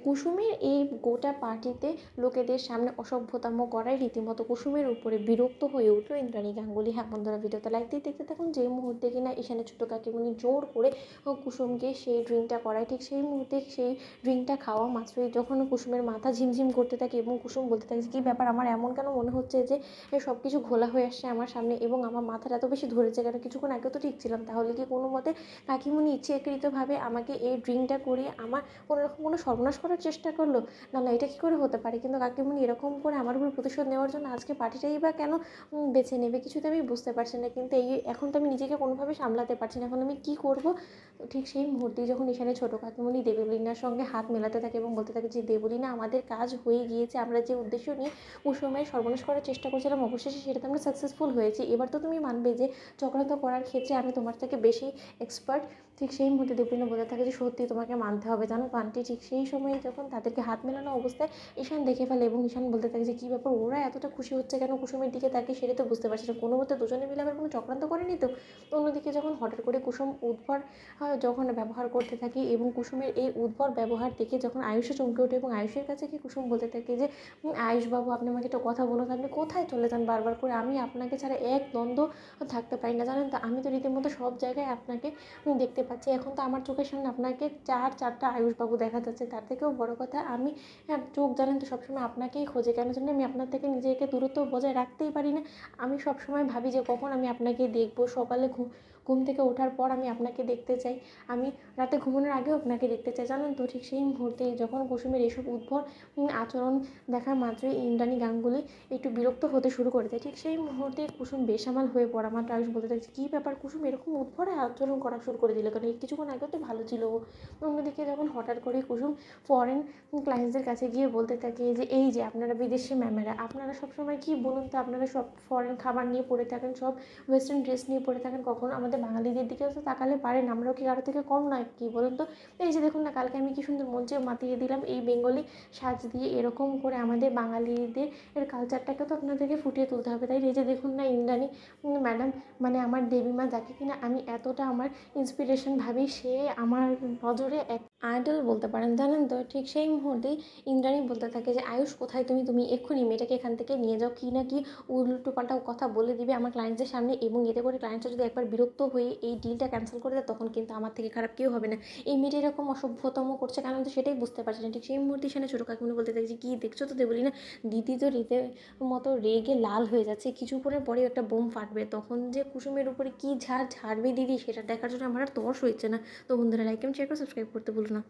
কুসুমের এই গোটা পার্টিতে লোকেদের সামনে অসভ্যতাম করায় রীতিমতো কুসুমের উপরে বিরক্ত হয়ে উঠলো ইন্দ্রাণী গাঙ্গুলি। হ্যাঁ বন্ধুরা, ভিডিওতে লাইক দিয়ে দেখতে থাকুন। যে মুহূর্তে কিনা ঈশানের ছোটো কাকিমুনি জোর করে কুসুমকে সেই ড্রিঙ্কটা করায়, ঠিক সেই মুহূর্তে সেই ড্রিঙ্কটা খাওয়া মাত্রই যখন কুসুমের মাথা ঝিমঝিম করতে থাকে এবং কুসুম বলতে থাকে যে কী ব্যাপার, আমার এমন কেন মনে হচ্ছে যে সব কিছু ঘোলা হয়ে আসছে আমার সামনে এবং আমার মাথাটা এত বেশি ধরেছে কেন, কিছুক্ষণ আগে তো ঠিক ছিলাম। তাহলে কি কোনো মতে কাকিমুনি ইচ্ছাকৃতভাবে আমাকে এই ড্রিঙ্কটা করিয়ে আমার কোনোরকম কোনো সর্বনাশ করার চেষ্টা করলো? না না, এটা কী করে হতে পারে? কিন্তু কাকিমুনি এরকম করে আমার উপর প্রতিশোধ নেওয়ার জন্য আজকে পার্টিটাই বা কেন বেছে নেবে, কিছুতে আমি বুঝতে পারছি না। কিন্তু এখন তো আমি নিজেকে কোনোভাবে সামলাতে পারছি না, এখন আমি কী করব? ঠিক সেই মুহূর্তেই যখন এখানে ছোটো কাকিমুনি দেবলীনার সঙ্গে হাত মেলাতে থাকে এবং বলতে থাকে যে দেবলীনা, আমাদের কাজ হয়ে গিয়েছে, আমরা যে উদ্দেশ্য নিয়ে কুসুমের সর্বনাশ করার চেষ্টা করছিলাম অবশেষে সেটাতে আমরা সাকসেসফুল হয়েছি। এবার তো তুমি মানবে যে চক্রান্ত করার ক্ষেত্রে আমি তোমার থেকে বেশি এক্সপার্ট। ঠিক সেই মুহূর্তে দেবলীনা বলতে থাকে যে সত্যি তোমাকে মানতে হবে, জানো তো আন্টি। ঠিক সেই সময়ে যখন তাদেরকে হাত মেলানো অবস্থায় ঈশান দেখে ফেলে এবং ঈশান বলতে থাকে যে কী ব্যাপার, ওরা এতটা খুশি হচ্ছে কেন কুসুমের দিকে তাকিয়ে, সেটা তো বুঝতে পারছি না। কোনো মতে দুজনে মিলে আবার কোনো চক্রান্ত করেনি তো? অন্যদিকে যখন হঠাৎ করে কুসুম উদ্ভর যখন ব্যবহার করতে থাকে এবং কুসুমের এই উদ্ভর ব্যবহার দেখে যখন আয়ুষও চমকে ওঠে এবং আয়ুষের কাছে কি কুসুম বলতে থাকে যে আয়ুষবাবু, আপনি আমাকে একটা কথা বলুন, আপনি কোথায় চলে যান বারবার করে? আমি আপনাকে ছাড়া এক দ্বন্দ্ব থাকতে পারি না, জানেন তো। আমি তো রীতিমতো সব জায়গায় আপনাকে দেখতে পাচ্ছি, এখন তো আমার চোখের সামনে আপনাকে চারটা আয়ুষবাবু দেখা যাচ্ছে। তার থেকেও বড় কথা, আমি চোখ জানেন তো সবসময় আপনাকেই খোঁজে, কেন জানি আমি আপনার থেকে নিজেকে দূরত্ব বজায় রাখতেই পারি না। আমি সবসময় ভাবি যে কখন আমি আপনাকে দেখবো। সকালে ঘুম থেকে ওঠার পর আমি আপনাকে দেখতে চাই, আমি রাতে ঘুমানোর আগেও আপনাকে দেখতে চাই, জানেন তো। ঠিক সেই মুহূর্তে যখন কুসুমের এইসব উদ্ভট আচরণ দেখার মাত্রই ইন্দ্রাণী গাঙ্গুলি একটু বিরক্ত হতে শুরু করে দেয়। ঠিক সেই মুহূর্তে কুসুম বেসামাল হয়ে পড়া মাত্র আয়ুষ বলতে থাকে কী ব্যাপার, কুসুম এরকম উদ্ভট আচরণ করা শুরু করে দিল কেন? কিছুক্ষণ আগেও তো ভালো ছিল ও। অন্যদিকে যখন হঠাৎ করে কুসুম ফরেন ক্লায়েন্টসদের কাছে গিয়ে বলতে থাকে যে এই যে আপনারা বিদেশি ম্যামেরা, আপনারা সবসময় কী বলুন তো, আপনারা সব ফরেন খাবার নিয়ে পড়ে থাকেন, সব ওয়েস্টার্ন ড্রেস নিয়ে পড়ে থাকেন, কখনো আমাদের বাঙালিদের দিকেও তো তাকালে পারেন, আমরাও কি কারো থেকে কম নয় কি বলুন তো? এই যে দেখুন না, কালকে আমি কি সুন্দর মঞ্চে মাতিয়ে দিলাম এই বেঙ্গলি সাজ দিয়ে। এরকম করে আমাদের বাঙালিদের কালচারটাকে তো আপনাদেরকে ফুটিয়ে তুলতে হবে, তাই এই যে দেখুন না ইন্দ্রাণী ম্যাডাম, মানে আমার দেবীমা, যাকে কিনা আমি এতটা আমার ইন্সপিরেশন ভাবি, সে আমার নজরে এক আইডল বলতে পারেন, জানেন তো। ঠিক সেই মুহূর্তেই ইন্দ্রাণী বলতে থাকে যে আয়ুষ কোথায় তুমি এক্ষুনি মেয়েটাকে এখান থেকে নিয়ে যাও, কি না কি উল্টোপাল্টা কথা বলে দিবে আমার ক্লায়েন্টসদের সামনে, এবং এতে করে ক্লায়েন্টরা যদি একবার বিরক্ত হয়ে এই ডিলটা ক্যান্সেল করে দেয় তখন কিন্তু আমার থেকে খারাপ কেউ হবে না। এই মেয়েটা এরকম অসভ্যতম করছে কেন, তো সেটাই বুঝতে পারছি না। ঠিক সেই মুহূর্তে সেখানে ছোটো কাকিমনি বলতে থাকে যে কী দেখছো তো বলি না, দিদি তো মতো রেগে লাল হয়ে যাচ্ছে, কিছুক্ষণের পরেই একটা বোম ফাটবে, তখন যে কুসুমের উপরে কী ঝাড়বে দিদি, সেটা দেখার জন্য আমার আর তর্স হচ্ছে না। তো বন্ধুরা, লাইক এবং শেয়ার করে সাবস্ক্রাইব করতে ভুলো না।